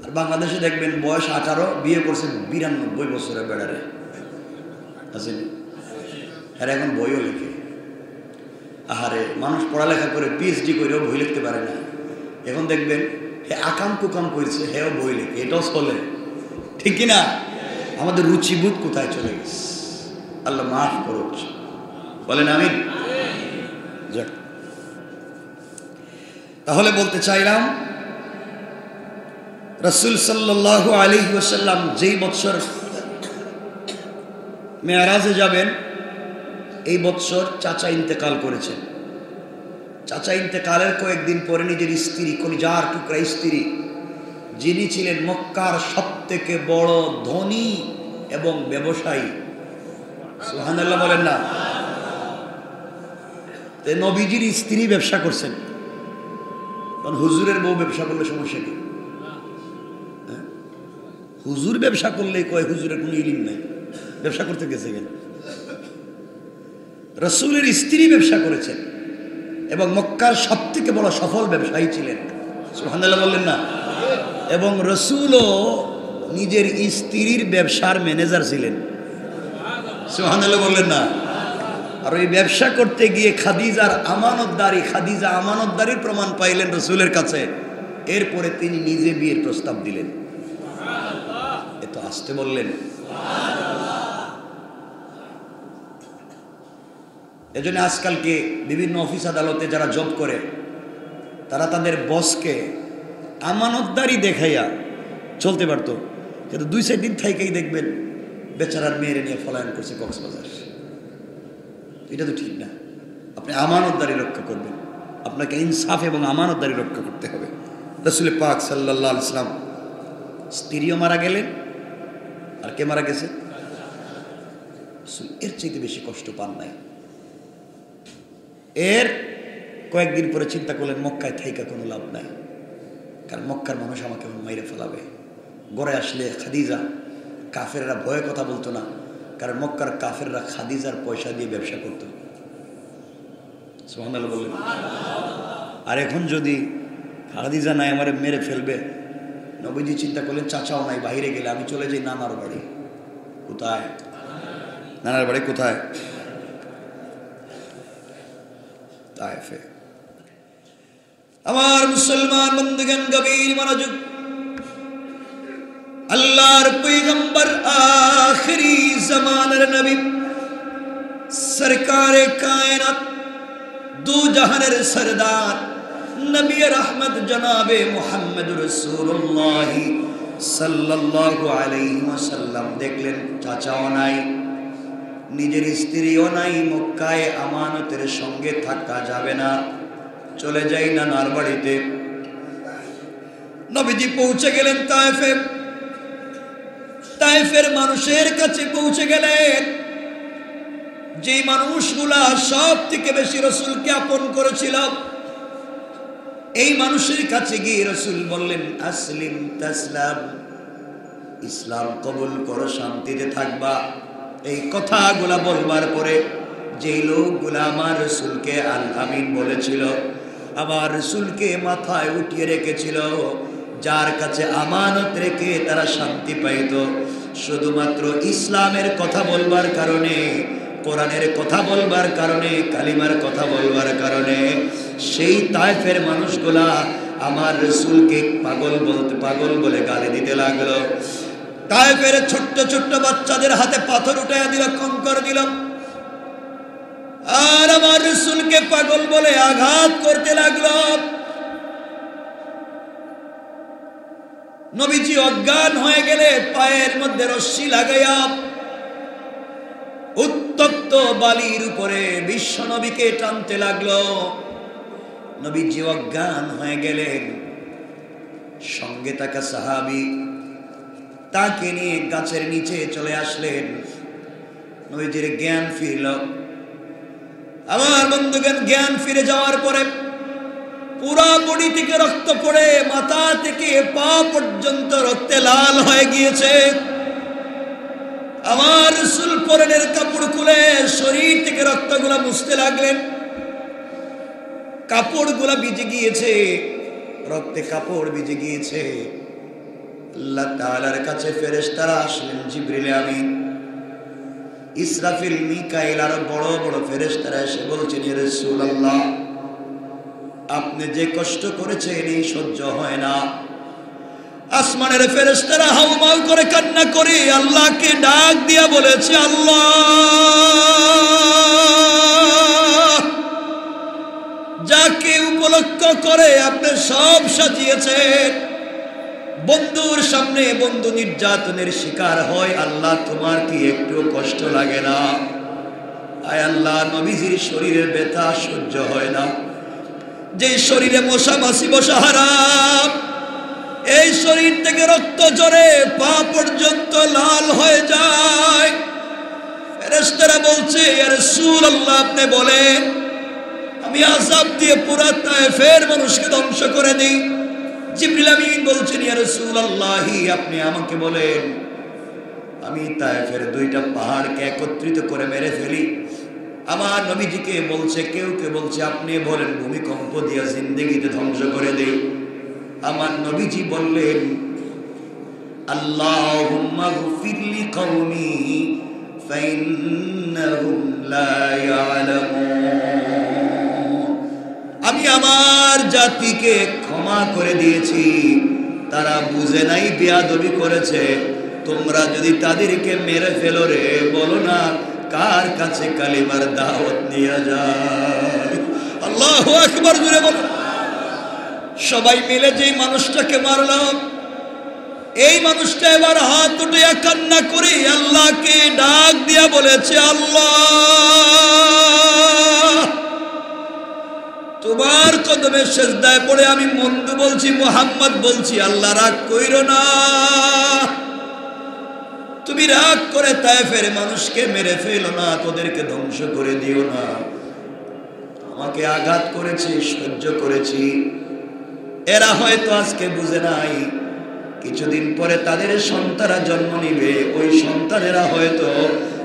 আর বাংলাদেশে দেখবেন বয়স 18, বিয়ে করছে 92 বছরের বেড়ারে আছেন। আর এখন বইও লেখে। আহারে, মানুষ পড়ালেখা করে পিএইচডি করেও বই লিখতে পারে না। এখন দেখবেন হে আকাম কুকাম করছে, হেও বই লেখে, এটাও চলে। ঠিক কিনা? আমাদের রুচিবোধ কোথায় চলে গেছে? আল্লাহ মাফ করুক, বলেন আমিন। যাক, তাহলে বলতে চাইলাম রাসূল সাল্লাল্লাহু আলাইহি ওয়াসাল্লাম যেই বছর মেরাজে যাবেন, এই বছর চাচা ইন্তেকাল করেছেন। চাচা ইন্তেকালের কয়েকদিন পরে নিজের স্ত্রী, কলিজার টুকরা স্ত্রী, যিনি ছিলেন মক্কার সবথেকে বড় ধনী এবং ব্যবসায়ী, সুবহানাল্লাহ বলেন না, নবীজির স্ত্রী ব্যবসা করছেন। কারণ হুজুরের বউ ব্যবসা করলে সমস্যা কি? হুজুর ব্যবসা করলে কয় হুজুরের কোনো ইলম নাই, ব্যবসা করতে গেছে কেন? রসুলের স্ত্রী ব্যবসা করেছেন এবং মক্কার সবথেকে বড় সফল ব্যবসায়ী ছিলেন, সুবহানাল্লাহ বললেন না। এবং রসুলও নিজের স্ত্রীর ব্যবসার ম্যানেজার ছিলেন, সুবহানাল্লাহ বললেন না। আর ওই ব্যবসা করতে গিয়ে খাদিজা আমানতদারির প্রমাণ পাইলেন রসুলের কাছে। এরপরে তিনি নিজে বিয়ের প্রস্তাব দিলেন। এত আসতে বললেন। এজন্য আজকালকে বিভিন্ন অফিস আদালতে যারা জব করে, তারা তাদের বসকে আমানতদারি দেখাইয়া চলতে পারতো, কিন্তু 2-4 দিন থাইকেই দেখবেন বেচারার মেয়েরে নিয়ে পলায়ন করছে কক্সবাজার। এটা তো ঠিক না। আপনি আমানতদারি রক্ষা করবেন, আপনাকে ইনসাফ এবং আমানতদারি রক্ষা করতে হবে। রাসূল পাক সাল্লাল্লাহু আলাইহি ওয়াসাল্লাম স্ত্রীও মারা গেলেন, আর কে মারা গেছে? এর চাইতে বেশি কষ্ট পান নাই। এর কয়েকদিন পরে চিন্তা করলেন মক্কায় থাইকা কোনো লাভ নাই, কারণ মক্কার মানুষ আমাকে মাইরে ফেলাবে। গড়ে আসলে খাদিজা, কাফেররা ভয়ে কথা বলতো না, কারণ মক্কার কাফেররা খাদিজার পয়সা দিয়ে ব্যবসা করত, সুবহানাল্লাহ বললেন। আর এখন যদি খাদিজা নাই আমারে মেরে ফেলবে, নবীজি চিন্তা করলেন চাচাও নাই, বাইরে গেলে আমি চলে যাই নানার বাড়ি। কোথায়? নানার বাড়ি কোথায়? তায়েফে। আমার মুসলমান বন্ধুগণ, গভীর মনোযোগ। আল্লাহর পয়গম্বর, আখিরি জামানার নবী, সরকারে কায়নাত, দু জাহানের সরদার, নবী রহমত জনাবে মুহাম্মদুর রাসূলুল্লাহ সাল্লাল্লাহু আলাইহি ওয়াসাল্লাম দেখলেন চাচাও নাই, নিজের স্ত্রীও নাই, মক্কায় আমানতের সঙ্গে থাকা যাবে না, চলে যাই নানার বাড়িতে। নবীজি পৌঁছে গেলেন তায়েফে। তায়েফের মানুষের কাছে পৌঁছে গেলেন। যে মানুষগুলা সব থেকে বেশি রাসূলকে আপন করেছিল, এই মানুষের কাছে গিয়ে রাসূল বললেন আসলিম তাসলাম, ইসলাম কবুল করো, শান্তিতে থাকবা। এই কথাগুলা বলবার পরে যেই লোকগুলা আমার রাসূলকে আল আমিন বলেছিল, আমার রাসূলকে মাথায় উঠিয়ে রেখেছিল, যার কাছে আমানত রেখে তারা শান্তি পাইত, শুধুমাত্র ইসলামের কথা বলবার কারণে, কোরআনের কথা বলবার কারণে, কালিমার কথা বলবার কারণে, সেই তায়েফের মানুষগুলা আমার রাসূলকে পাগল বলে গালি দিতে লাগলো। তায়েফের ছোট্ট ছোট্ট বাচ্চাদের হাতে পাথর উঠাইয়া দিল, কঙ্কর দিল, আর আমার রাসূলকে পাগল বলে আঘাত করতে লাগলো। নবীজি অজ্ঞান হয়ে গেলে পায়ের মধ্যে রশ্মি লাগাইয়া উত্তপ্ত বালির উপরে বিশ্ব নবীকে টানতে লাগলো। নবীজি অজ্ঞান হয়ে গেলেন। সঙ্গে থাকা সাহাবী তাকে নিয়ে গাছের নিচে চলে আসলেন। নবীজির জ্ঞান ফিরল। আমার বন্ধুগণ, জ্ঞান ফিরে যাওয়ার পরে পুরা বডি থেকে রক্ত পড়ে মাথা থেকে পা পর্যন্ত রক্তে লাল হয়ে গিয়েছে। আমার রাসূল পরনের কাপড় খুলে শরীর থেকে রক্তগুলা মুছতে লাগলেন। কাপড়গুলা ভিজে গিয়েছে, রক্তে কাপড় ভিজে গিয়েছে। আল্লাহ তাআলার কাছে ফেরেশতারা আসলেন, জিবরিল আমিন, ইসরাফিল, মিকাইল, আর বড় বড় ফেরেশতারা এসে বলছেন, ইয়া রাসূলুল্লাহ, আপনি যে কষ্ট করেছেন এই সহ্য হয় না। আসমানের ফেরেশতারা হাউমাউ করে কান্না করে আল্লাহকে ডাক দিয়া বলেছে, আল্লাহ, যাকে উপলক্ষ করে আপনি সব সাজিয়েছেন, বন্ধুর সামনে বন্ধু নির্যাতনের শিকার হয়, আল্লাহ তোমার কি একটু কষ্ট লাগে না? আয় আল্লাহ, নবীজির শরীরের ব্যথা সহ্য হয় না, যে শরীরে মশা মাছি বসা হারাম, এই শরীর থেকে রক্ত ঝরে পা পর্যন্ত লাল হয়ে যায়। ফেরেশতারা বলছে, ইয়া রাসূলুল্লাহ, আপনি বলেন আমি আযাব দিয়ে পুরা তায়েফের মানুষকে ধ্বংস করে দেই। জিবরিল আমিন বলছেন, ইয়া রাসূলুল্লাহ, আপনি আমাকে বলেন আমি তায়েফের দুইটা পাহাড়কে একত্রিত করে মেরে ফেলি। আমার নবীজিকে বলছে, কেউ কে বলছে আপনি বলেন ভূমিকম্প দিয়া জিন্দেগিতে ধ্বংস করে দেই। আমার নবীজি বললেন, আল্লাহুম্মা গফির লিকওমি ফাইন্নাহুম লা ইয়ালামুন, আমি আমার জাতিকে ক্ষমা করে দিয়েছি, তারা বুঝে নাই, বেয়াদবি করেছে। তোমরা যদি তাদেরকে মেরে ফেলো রে, বলো না কার কাছে কালিমার দাওয়াত নিয়ে যায়। আল্লাহু আকবার, জোরে বলো। সবাই মিলে যেই মানুষটাকে মারলাম, এই মানুষটা এবার হাত উঠিয়া কান্না করে আল্লাহকে ডাক দিয়া বলেছে, আল্লাহ, তোমার কদমে সেজদায় পড়ে আমি মন্দ বলছি, মুহাম্মদ বলছি, আল্লাহ রাগ কইরো না, তুমি রাগ করে তায়েফের মানুষকে মেরে ফেলো না, তোদেরকে ধ্বংস করে দিও না। আমাকে আঘাত করেছি, সহ্য করেছি, এরা হয়তো আজকে বুঝে নাই, কিছুদিন পরে তাদের সন্তানরা জন্ম নিবে, ওই সন্তানেরা হয়তো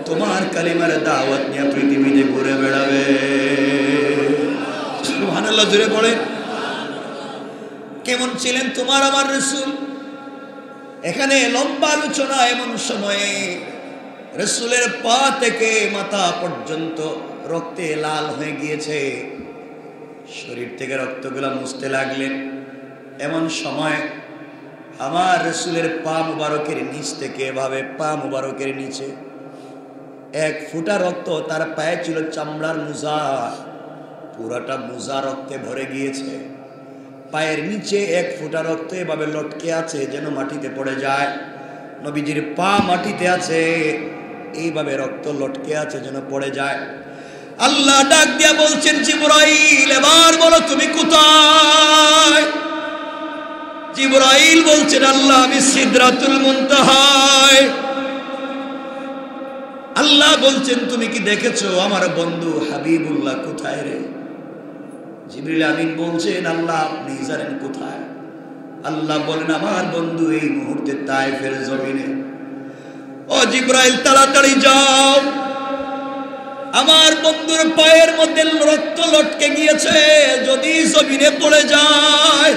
তোমার কালিমার দাওয়াত নিয়ে পৃথিবীতে ঘুরে বেড়াবে। সুবহানাল্লাহ, জোরে পড়ে। কেমন ছিলেন তোমার আমার রাসূল? এখানে লম্বা আলোচনা। এমন সময়ে রাসূলের পা থেকে মাথা পর্যন্ত রক্তে লাল হয়ে গিয়েছে, শরীর থেকে রক্তগুলা মুছতে লাগলেন। এমন সময় আমার রাসূলের পা মুবারকের নিচ থেকে, এভাবে পা মুবারকের নিচে এক ফোঁটা রক্ত, তার পায়ে ছিল চামড়ার মোজা, পুরাটা মোজা রক্তে ভরে গিয়েছে। পায়ের নিচে এক ফোঁটা রক্ত এভাবে লটকে আছে, যেন মাটিতে পড়ে যায়। নবীজির পা মাটিতে আছে, এইভাবে রক্ত লটকে আছে, যেন পড়ে যায়। আল্লাহ ডাক দিয়া বলছেন, জিবরাইল, এবার বলো তুমি কোথায়? জিবরাইল বলছেন, আল্লাহ, আমি সিদরাতুল মুনতাহায়। আল্লাহ বলছেন তুমি কি দেখেছো আমার বন্ধু হাবিবুল্লাহ কোথায় রে? জিবরিল আমিন বলছেন আল্লাহ আপনি জানেন কোথায়? আল্লাহ বলেন আমার বন্ধু এই মুহূর্তে তায়েফের জমিনে। ও জিবরাইল তাড়াতাড়ি যাও, আমার বন্ধুর পায়ের মধ্যে রক্ত লটকে গিয়েছে, যদি জমিনে পড়ে যায়।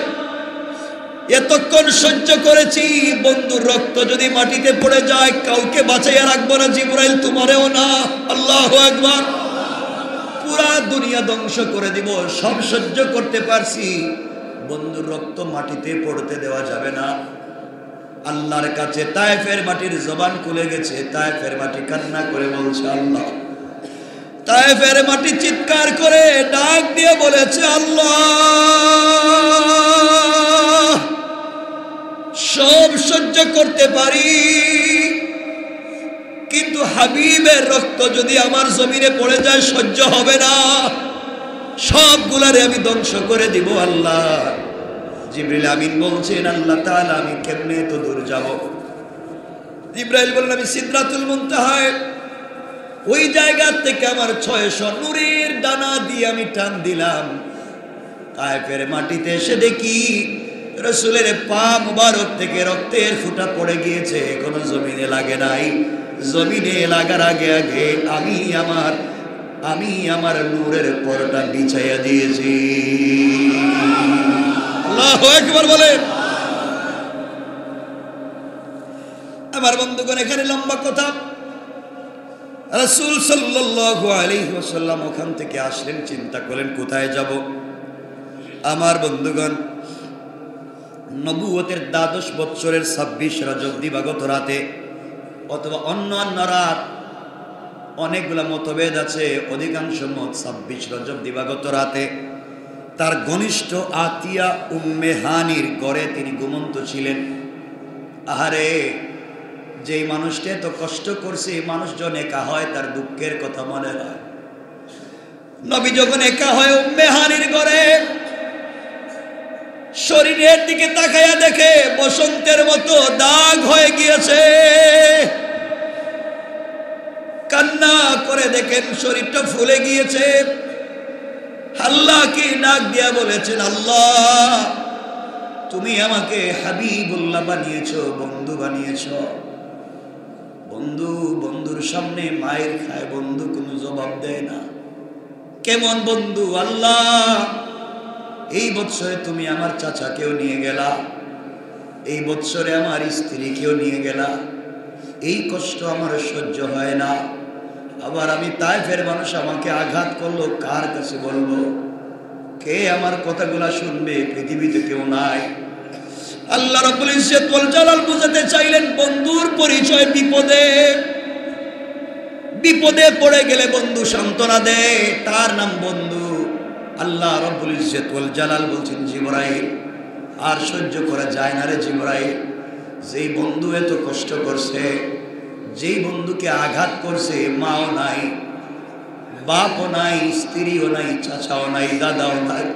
এতক্ষণ সহ্য করেছি, বন্ধুর রক্ত যদি মাটিতে পড়ে যায় কাউকে বাঁচাইয়া রাখবো না জিবরাইল, তোমারেও না। আল্লাহু আকবার। পুরা দুনিয়া ধ্বংস করে দিব, সব সহ্য করতে পারছি, বন্ধুর রক্ত মাটিতে পড়তে দেওয়া যাবে না। আল্লাহর কাছে তায়েফের মাটির জবান খুলে গেছে, তায়েফের মাটি কান্না করে বলছে আল্লাহ। তায়েফের মাটি চিৎকার করে ডাক দিয়ে বলেছে আল্লাহ সব সহ্য করতে পারি, কিন্তু হাবিবের রক্ত যদি আমার জমিনে পড়ে যায় সহ্য হবে না, সবগুলারে আমি ধ্বংস করে দিব আল্লাহ। জিবরিল আমিন বলছেন আল্লাহ তাআলা আমি কেমনে তো দূর যাব? জিবরাইল বললেন আমি সিদরাতুল মুনতাহায়, ওই জায়গা থেকে আমার 600 নূরের ডানা দিয়ে আমি টান দিলাম, তায়েফের মাটিতে এসে দেখি রাসূলের পা মুবারক থেকে রক্তের ফোঁটা পড়ে গিয়েছে, কোনো জমিনে লাগে নাই। জমিনে লাগার আগে আগে আমি আমার নূরের পরটা বিছাইয়া দিয়েছি। আল্লাহু আকবার বলে। আমার বন্ধুগণ এখানে লম্বা কথা, রাসূল সাল্লাল্লাহু আলাইহি ওয়াসাল্লাম ওখান থেকে আসলেন, চিন্তা করলেন কোথায় যাব। আমার বন্ধুগণ নবুয়তের 12 বছরের 26 রজব দিবাগত রাতে অথবা অন্য রাত, অনেকগুলা মতভেদ আছে, অধিকাংশ মত 26 রজব দিবাগত রাতে তার ঘনিষ্ঠ আতিয়া উম্মে হানির ঘরে তিনি ঘুমন্ত ছিলেন। আহারে, যেই মানুষটা এত কষ্ট করছে, মানুষজন একা হয় তার দুঃখের কথা মনে হয়। নবী যখন একা হয় উম্মে হানির ঘরে, শরীরের দিকে তাকায়া দেখে বসন্তের মতো দাগ হয়ে গিয়েছে। কান্না করে দেখেন শরীরটা ফুলে গিয়েছে। আল্লাহকে ডাক দিয়া বলেছেন আল্লাহ তুমি আমাকে হাবিবুল্লাহ বানিয়েছো, বন্ধু বানিয়েছো। বন্ধুর সামনে মায়ের খায়, বন্ধু কোনো জবাব দেয় না। কেমন বন্ধু? আল্লাহ এই বৎসরে তুমি আমার চাচাকেও নিয়ে গেলা, এই বৎসরে আমার স্ত্রীকেও নিয়ে গেলা, এই কষ্ট আমার সহ্য হয় না। আবার আমি তায়েফের মানুষ আমাকে আঘাত করলো, কার কাছে বলবো? কে আমার কথাগুলা শুনবে? পৃথিবীতে কেউ নাই। আল্লাহ রাব্বুল ইজ্জত ওয়াল জালাল বুঝাতে চাইলেন বন্ধুর পরিচয় বিপদে পড়ে গেলে বন্ধু সান্ত্বনা দেয়, তার নাম বন্ধু। আল্লাহ রাব্বুল ইজ্জত ওয়াল জালাল বলছেন জিবরাইল আর সহ্য করা যায় না রে জিবরাইল, যেই বন্ধু এত কষ্ট করছে, যেই বন্ধুকে আঘাত করছে, মাও নাই, বাপও নাই, স্ত্রীও নাই, চাচাও নাই, দাদাও নাই,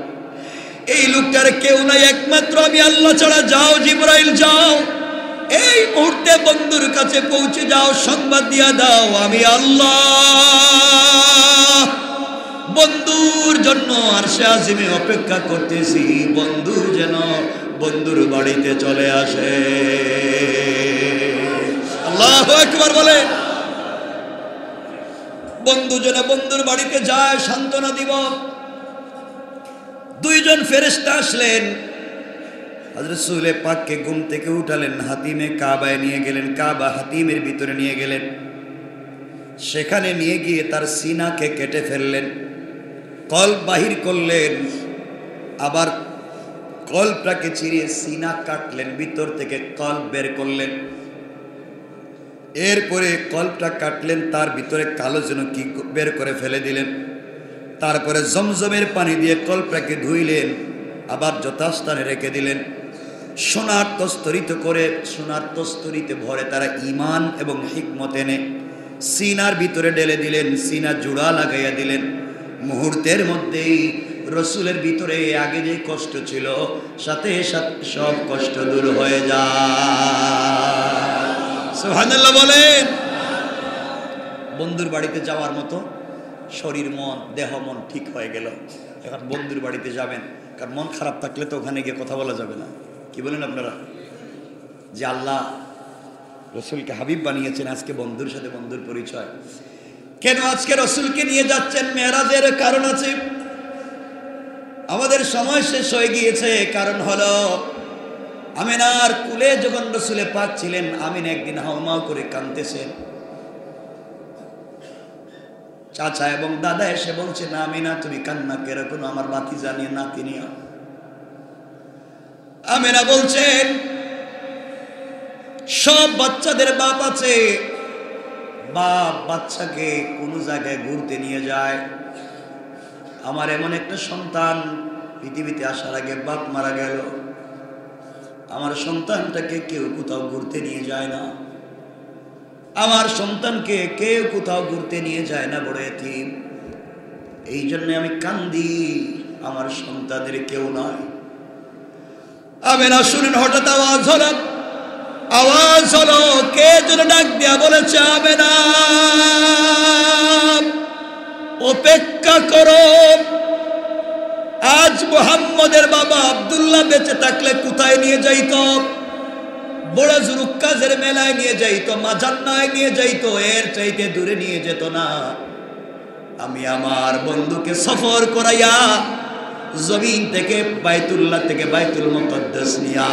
এই লোকটার কেউ নাই, একমাত্র আমি আল্লাহ ছাড়া। যাও জিবরাইল যাও, এই মুহূর্তে বন্ধুর কাছে পৌঁছে যাও, সংবাদ দিয়া দাও আমি আল্লাহ বন্ধুর জন্য আরশে আজিমে অপেক্ষা করতেছি, বন্ধু যেন বন্ধুর বাড়িতে চলে আসে। আল্লাহু আকবার বলে। বন্ধু যেন বন্ধুর বাড়িতে যায়, সান্ত্বনা দিব। দুইজন ফেরেশতা আসলেন, হযরত রাসূলে পাককে ঘুম থেকে উঠালেন, হাতিমে কাবায় নিয়ে গেলেন, কাবা হাতিমের ভিতরে নিয়ে গেলেন, সেখানে নিয়ে গিয়ে তার সিনাকে কেটে ফেললেন, কল্ব বাহির করলেন, আবার কল্বটাকে চিরিয়ে সিনা কাটলেন, ভিতর থেকে কল্ব বের করলেন। এরপরে কল্বটা কাটলেন, তার ভিতরে কালো যেন কি বের করে ফেলে দিলেন। তারপরে জমজমের পানি দিয়ে কল্বটাকে ধুইলেন, আবার যথাস্থানে রেখে দিলেন। সোনার তস্তরিত করে, সোনার তস্তরিতে ভরে তারা ঈমান এবং হিকমত এনে সিনার ভিতরে ঢেলে দিলেন, সিনা জোড়া লাগাইয়া দিলেন। মুহূর্তের মধ্যেই রসুলের ভিতরে আগে যে কষ্ট ছিল, সাথে সাথে সব কষ্ট দূর হয়ে যায়। সুবহানাল্লাহ বলেন। বন্ধুর বাড়িতে যাওয়ার মতো শরীর মন দেহ মন ঠিক হয়ে গেল, এখন বন্ধুর বাড়িতে যাবেন, কারণ মন খারাপ থাকলে তো ওখানে গিয়ে কথা বলা যাবে না। কি বলেন আপনারা? যে আল্লাহ রসুলকে হাবিব বানিয়েছেন, আজকে বন্ধুর সাথে বন্ধুর পরিচয়। কেন আজকে রসুলকে নিয়ে যাচ্ছেন? মেরাজের কারণ আছে। আমাদের সময় শেষ হয়ে গিয়েছে। কারণ হলো আমিনার কুলে যখন রসুলে পাক ছিলেন, আমিনা একদিন হাউমাউ করে কাঁদতেছেন। চাচা এবং দাদা এসে বলছেন, আমিনা তুমি কান্না কেন? কোনো আমার বাতি জানিয়ে নাতি নিয়ে। আমিনা বলছেন, সব বাচ্চাদের বাপ আছে, বাপ বাচ্চাকে কোন জায়গায় ঘুরতে নিয়ে যায়। আমার এমন একটা সন্তান পৃথিবীতে আসার আগে বাপ মারা গেল, আমার সন্তানটাকে কেউ কোথাও ঘুরতে নিয়ে যায় না, আমার সন্তানকে কেউ কোথাও ঘুরতে নিয়ে যায় না, বড় এতিম। এই জন্য আমি কান্দি, আমার সন্তানের কেউ নয়। আমিনা শুনেন, হঠাৎ আওয়াজ হলো, কে যেন ডাক দিয়া বলেছে, আমিনা অপেক্ষা করো, আজ মুহাম্মদের বাবা আব্দুল্লাহ বেঁচে থাকলে কোথায় নিয়ে যাইত? বড় জুরুক্কাজের মেলায় নিয়ে যাইতো, মাজান্নায় নিয়ে যাইতো, এর চাইতে দূরে নিয়ে যেত না। আমি আমার বন্ধুকে সফর করাইয়া জমিন থেকে বাইতুল্লাহ থেকে বাইতুল মুকদ্দাস নিয়া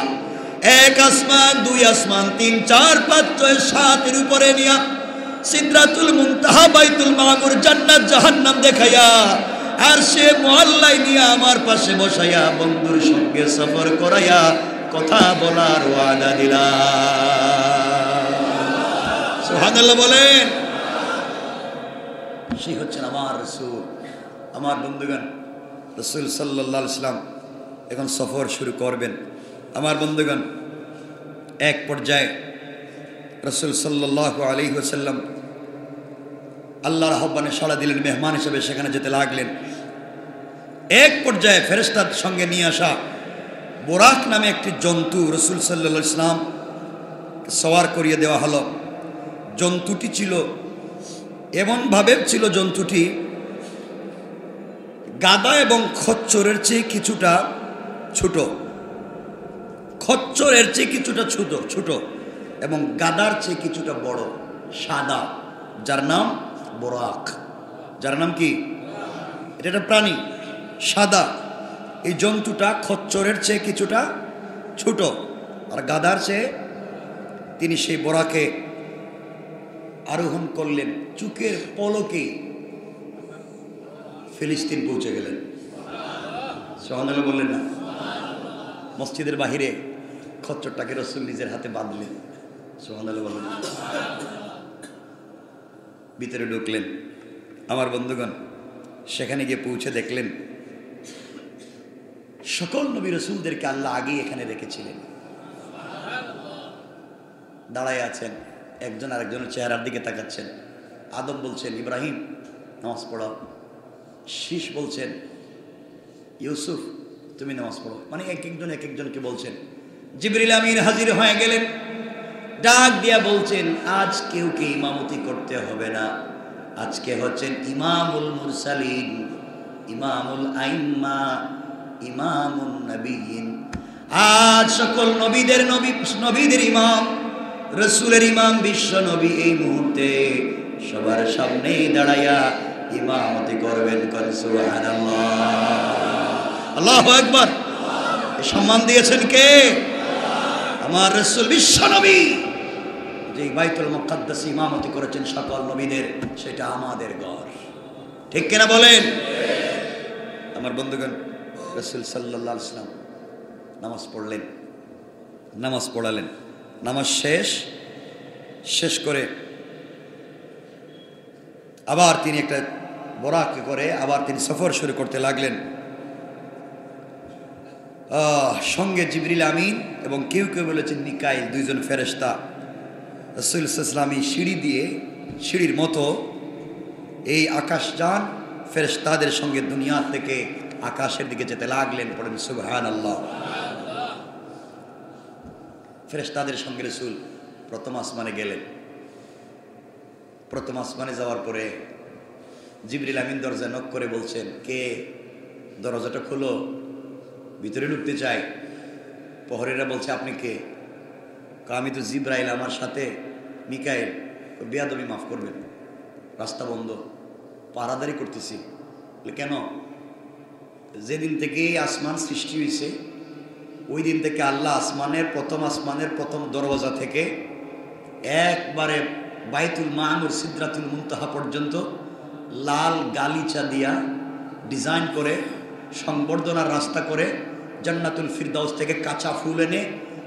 1 আসমান 2 আসমান 3 4 5 6 7 এর উপরে নিয়া সিদরাতুল মুনতাহা বাইতুল মামুর জান্নাত জাহান্নাম দেখাইয়া আর সে মুআল্লায় নিয়া আমার পাশে বসাইয়া বন্ধুর সঙ্গে সফর করাইয়া কথা বলার ওয়াদা দিলাম। সুবহানাল্লাহ বলেন। সেই হচ্ছেন আমার রাসূল, আমার বন্ধুগণ। রাসূল সাল্লাল্লাহু আলাইহি ওয়াসাল্লাম এখন সফর শুরু করবেন। আমার বন্ধুগণ, এক পর্যায়ে রাসূল সাল্লাল্লাহু আলাইহি ওয়াসাল্লাম আল্লাহর আহ্বানে সাড়া দিলেন, মেহমান হিসেবে সেখানে যেতে লাগলেন। এক পর্যায়ে ফেরেশতার সঙ্গে নিয়ে আসা বোরাক নামে একটি জন্তু রাসূল সাল্লাল্লাহু আলাইহি ওয়াসাল্লাম সওয়ার করিয়ে দেওয়া হলো। জন্তুটি ছিল এমনভাবে ছিল, জন্তুটি গাদা এবং খচ্চরের চেয়ে কিছুটা ছোট, খচ্চরের চেয়ে কিছুটা ছোট এবং গাদার চেয়ে কিছুটা বড়, সাদা, যার নাম বোরাক। যার নাম কি? এটা একটা প্রাণী, সাদা। এই জন্তুটা খচ্চরের চেয়ে কিছুটা ছোট আর গাদার চেয়ে। তিনি সেই বোরাকে আরোহণ করলেন, চুকের পলকে ফিলিস্তিন পৌঁছে গেলেন। সুবহানাল্লাহ বললেন না? মসজিদের বাহিরে খচ্চরটাকে রাসূল নিজের হাতে বাঁধলেন। সুবহানাল্লাহ বললেন। ভিতরে ঢুকলেন। আমার বন্ধুগণ, সেখানে গিয়ে পৌঁছে দেখলেন সকল নবী রাসূলদেরকে আল্লাহ আগেই এখানে রেখেছিলেন। দাঁড়ায় আছেন, একজন আরেকজনের চেহারার দিকে তাকাচ্ছেন। আদম বলছেন, ইব্রাহিম নামাজ পড়ো। শীষ বলছেন, ইউসুফ তুমি নামাজ পড়ো। মানে এক একজনকে বলছেন। জিবরিল আমিন হাজির হয়ে গেলেন, ডাক দিয়া বলছেন, আজ কেউ ইমামতি করতে হবে না, আজকে হচ্ছেন ইমামুল মুরসালিন, ইমামুল আইম্মা, ইমামুন নবিয়িন। আজ সকল নবীদের ইমাম, রাসূলের ইমাম, বিশ্ব নবী এই মুহূর্তে সবার সামনে দাঁড়াইয়া ইমামতি করবেন। কর সুবহানাল্লাহ, আল্লাহু আকবার। সম্মান দিয়েছেন কে? আমার রাসূল বিশ্ব নবী, যে বাইতুল মুকদ্দাস ইমামতি করেছেন সকল নবীদের, সেটা আমাদের ঘর। ঠিক কিনা বলেন? আমার বন্ধুগণ, রাসূল সাল্লাল্লাহু আলাইহি ওয়াসাল্লাম নামাজ পড়লেন, নামাজ পড়ালেন। নামাজ শেষ করে আবার তিনি একটা বোরাকে করে আবার তিনি সফর শুরু করতে লাগলেন। সঙ্গে জিবরিল আমিন এবং কেউ বলেছেন মিকাইল, দুইজন ফেরেশতা। রাসূল সাল্লাল্লাহু আলাইহি ওয়াসাল্লাম সিঁড়ির মতো এই আকাশযান ফেরেশতাদের সঙ্গে দুনিয়া থেকে আকাশের দিকে যেতে লাগলেন। পড়েন সুবহানাল্লাহ। ফেরেশতাদের সঙ্গে রাসূল প্রথম আসমানে গেলেন। প্রথম আসমানে যাওয়ার পরে জিবরিল আমিন দরজা নক করে বলছেন, কে? দরজাটা খোলো, ভিতরে ঢুকতে চাই। প্রহরীরা বলছে, আপনি কে? আমি তো জিব্রাইল, আমার সাথে মিকাইল। বেয়াদবি মাফ করবেন, রাস্তা বন্ধ, পাহারাদারি করতেছি। কেন? যেদিন থেকে আসমান সৃষ্টি হয়েছে ওই দিন থেকে আল্লাহ আসমানের প্রথম দরওয়াজা থেকে একবারে বাইতুল মামুর সিদরাতুল মুনতাহা পর্যন্ত লাল গালিচা দিয়া ডিজাইন করে সংবর্ধনার রাস্তা করে জান্নাতুল ফিরদাউস থেকে কাঁচা ফুল এনে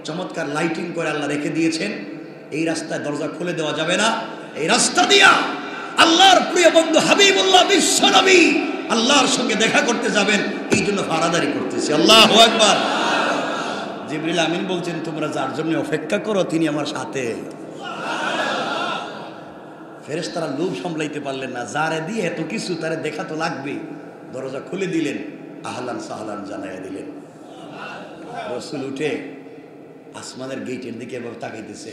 চমৎকার লাইটিং করে আল্লাহ রেখে দিয়েছেন। এই রাস্তায় দরজা খুলে দেওয়া যাবে না। এই রাস্তা দিয়া আল্লাহর প্রিয় বন্ধু হাবিবুল্লাহ বিশ্বনবী আল্লাহর সঙ্গে দেখা করতে যাবেন, এই জন্য পাহারাদারি করতেছি। আল্লাহু আকবার। জিবরিল আমিন বলছেন, তোমরা যার জন্য অপেক্ষা করো তিনি আমার সাথে। ফেরেশতারা লোভ সামলাইতে পারলেন না, যারে দিয়ে এত কিছু তারে দেখা তো লাগবে। দরজা খুলে দিলেন, আহলান সাহলান জানাইয়া দিলেন। রাসূল উঠে আসমানের গেটের দিকে এভাবে তাকাইতেছে,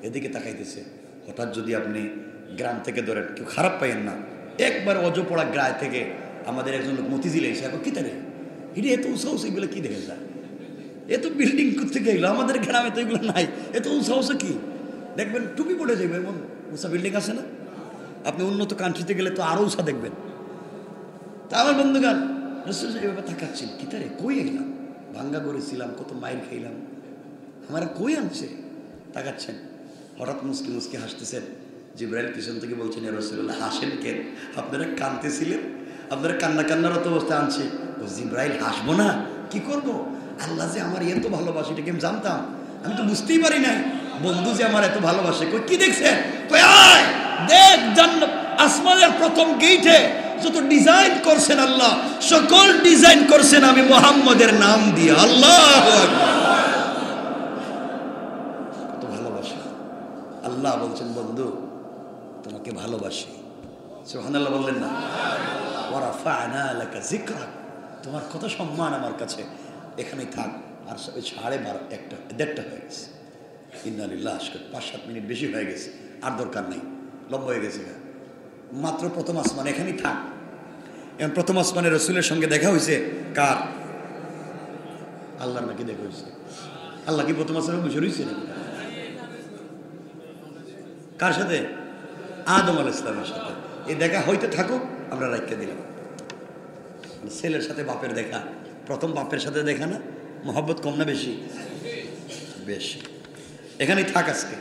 এদিকে তাকাইতেছে। হঠাৎ যদি আপনি গ্রাম থেকে ধরেন, কেউ খারাপ পাইয়েন না, একবার অজপড়া গ্রায় থেকে আমাদের একজন লোক মতিঝিলে এসে এখন কি তারে হিরে এত উৎসাহ এগুলো কি দেখে যায়, এত বিল্ডিং থেকে এগুলো আমাদের গ্রামে তো এগুলো নাই, এত উৎসাহ কি দেখবেন, টুপি পড়ে যাবে এমন উঁচা বিল্ডিং আছে না। আপনি উন্নত কান্ট্রিতে গেলে তো আরো উঁচা দেখবেন। তা আমার বন্ধুগান রাসূল এভাবে তাকাচ্ছেন, কি তারে কই এলাম, ভাঙ্গা করেছিলাম, কত মাইল খাইলাম, আমার কই আনছে, তাকাচ্ছেন। হঠাৎ মুসকি মুসকি হাসতেছেন। জিবরাইল পিছন থেকে বলছেন, ইয়া রাসূলুল্লাহ হাসেন কেন? আপনারা কাঁদতেছিলেন, আপনারা কান্নারত অবস্থায় আনছে। জিবরাইল হাসবো না, কি করব? আল্লাহ যে আমার এত ভালোবাসে এটা কি আমি জানতাম? আমি তো বুঝতেই পারি না বন্ধু যে আমার এত ভালোবাসে। কই কি দেখছেন? কই আয় দেখ, জান্নাত আসমানের প্রথম গেটে যত ডিজাইন করছেন আল্লাহ, সকল ডিজাইন করছেন আমি মুহাম্মদের নাম দিয়ে। আল্লাহু আকবার। কত ভালোবাসা। আল্লাহ বলছেন, বন্ধু তোমাকে ভালোবাসি। সুবহানাল্লাহ বললেন না? ওয়া রাফা'না লাকা যিকরাক, তোমার কত সম্মান আমার কাছে, এখানেই থাক। আর 12:30 1:30 হয়ে গেছে। ইন্না লিল্লাহ, 5-7 মিনিট বেশি হয়ে গেছে, আর দরকার নেই, লম্বা হয়ে গেছে। মাত্র প্রথম আসমান, এখানেই থাক। এখন প্রথম আসমানে রাসূলের সঙ্গে দেখা হয়েছে কার? আল্লাহর নাকি দেখা হয়েছে? আল্লাহ কি প্রথম আসমানে বসে রয়েছে নাকি? কার সাথে? আদম আলাইহিস সালামের সাথে। এই দেখা হইতে থাকুক, আমরা রাখতে দিলাম। ছেলের সাথে বাপের দেখা, প্রথম বাপের সাথে দেখা না, মহব্বত কম না বেশি? বেশি। এখানেই থাক আজকে।